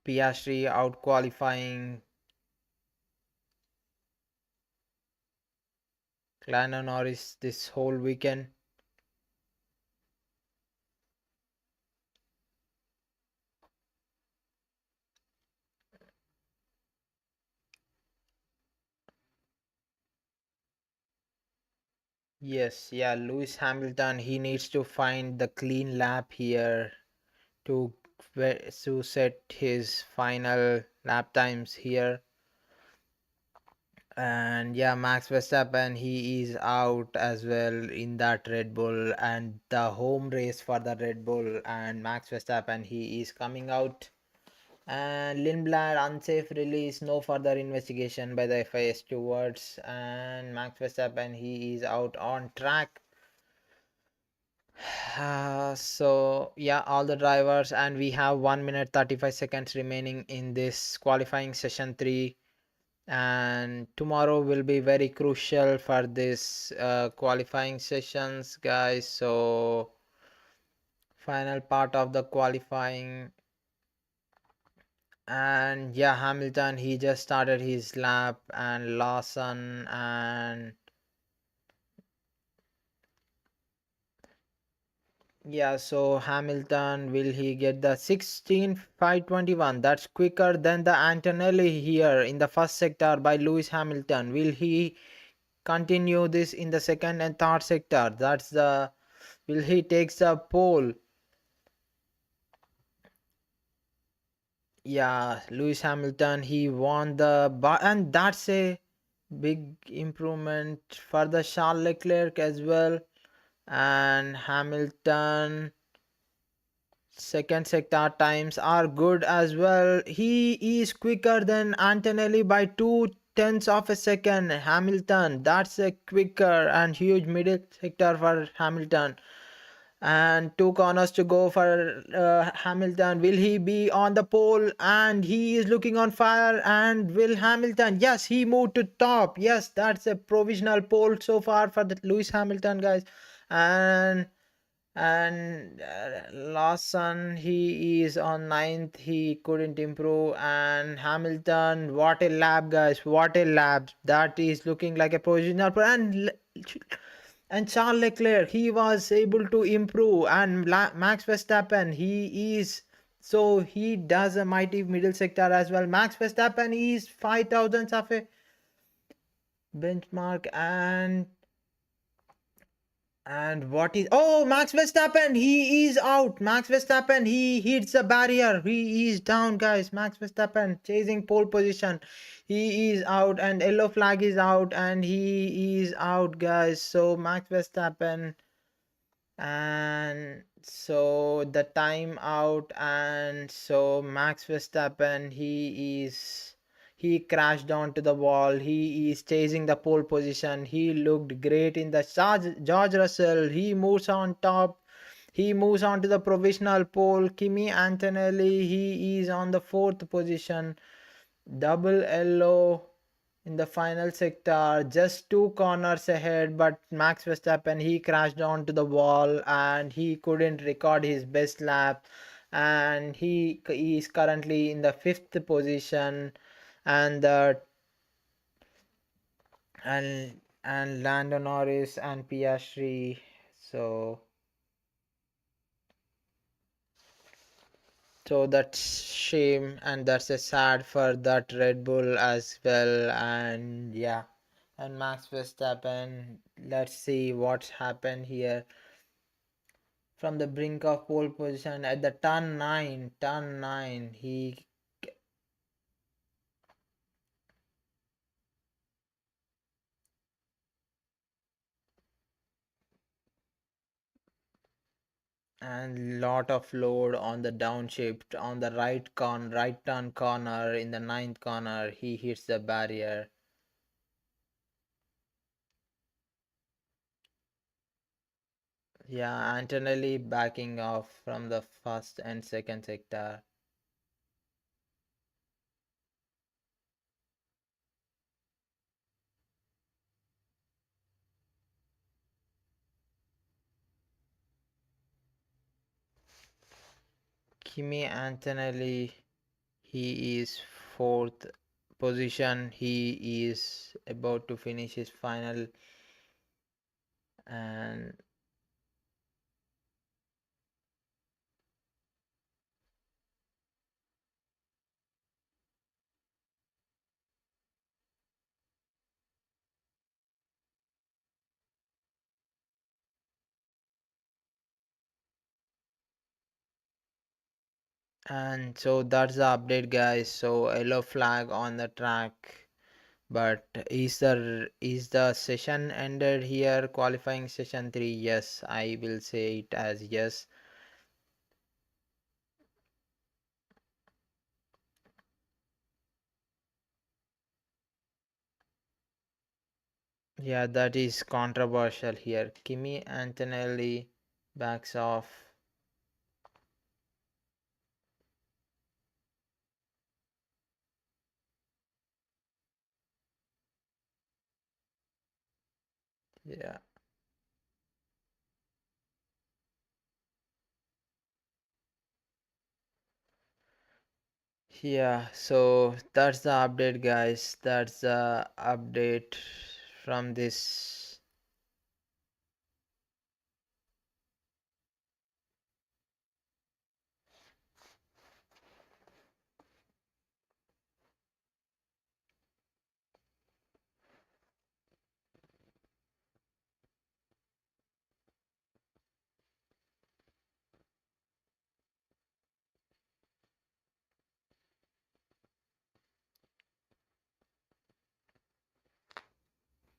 Speaker 1: Piastri out qualifying Lando Norris this whole weekend. Yes, yeah, Lewis Hamilton, he needs to find the clean lap here to to set his final lap times here. And yeah, Max Verstappen, he is out as well in that Red Bull, and the home race for the Red Bull, and Max Verstappen, he is coming out. And Lindblad unsafe release, no further investigation by the FIA stewards, and Max Verstappen, he is out on track. So yeah, all the drivers, and we have 1 minute 35 seconds remaining in this qualifying session 3, and tomorrow will be very crucial for this qualifying sessions, guys. So final part of the qualifying, and yeah, Hamilton, he just started his lap, and Lawson, and yeah, so Hamilton, will he get the 16,521? That's quicker than the Antonelli here in the first sector by Lewis Hamilton. Will he continue this in the second and third sector? That's the, will he takes the pole? Yeah, Lewis Hamilton, he won the, and that's a big improvement for the Charles Leclerc as well. And Hamilton, second sector times are good as well. He is quicker than Antonelli by 2/10 of a second. Hamilton, that's a quicker and huge middle sector for Hamilton. And two corners to go for Hamilton. Will he be on the pole? And he is looking on fire. And will Hamilton? Yes, he moved to top. Yes, that's a provisional pole so far for the Lewis Hamilton, guys. And Lawson, he is on ninth. He couldn't improve. And Hamilton, what a lap, guys! What a lap! That is looking like a provisional. And Charles Leclerc, he was able to improve. And Max Verstappen, he does a mighty middle sector as well. Max Verstappen is 5,000 of a benchmark. And what is, oh, Max Verstappen, he is out. Max Verstappen, he hits the barrier. He is down, guys. Max Verstappen chasing pole position. He is out, and yellow flag is out, and he is out, guys. So Max Verstappen, and so the time out, and so Max Verstappen, he crashed onto the wall. He is chasing the pole position. He looked great in the George Russell. He moves on top. He moves on to the provisional pole. Kimi Antonelli, he is on the fourth position. Double yellow in the final sector, just two corners ahead, but Max Verstappen, he crashed onto the wall and he couldn't record his best lap, and he is currently in the fifth position. And the and Lando Norris and Piastri, so So that's shame, and that's a sad for that Red Bull as well. And yeah, and Max Verstappen. Let's see what's happened here. From the brink of pole position at the turn 9, he and lot of load on the downshift on the right turn corner in the ninth corner. He hits the barrier. Yeah, Antonelli backing off from the first and second sector. Kimi Antonelli, he is fourth position. He is about to finish his final, and so that's the update, guys. So yellow flag on the track. But is the session ended here? Qualifying session 3? Yes, I will say it as yes. Yeah, that is controversial here. Kimi Antonelli backs off. Yeah. Yeah, so that's the update, guys. That's the update from this.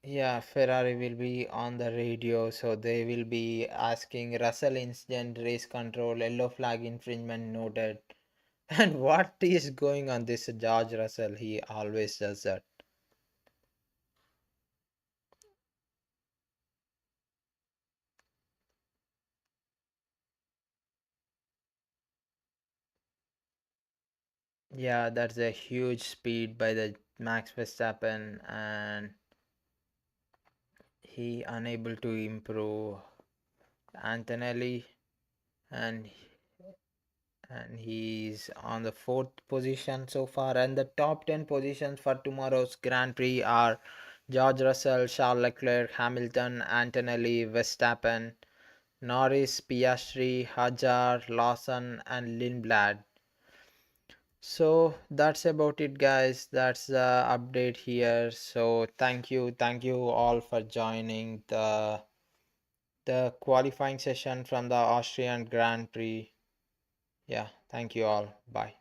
Speaker 1: Yeah, Ferrari will be on the radio, so they will be asking Russell incident, race control, yellow flag infringement noted. And what is going on this George Russell? He always does that. Yeah, that's a huge speed by the Max Verstappen, and he unable to improve Antonelli, and he's on the fourth position so far. And the top 10 positions for tomorrow's Grand Prix are George Russell, Charles Leclerc, Hamilton, Antonelli, Verstappen, Norris, Piastri, Hajar, Lawson, and Lindblad. So that's about it, guys. That's the update here. So thank you all for joining the qualifying session from the Austrian Grand Prix. Yeah, thank you all. Bye.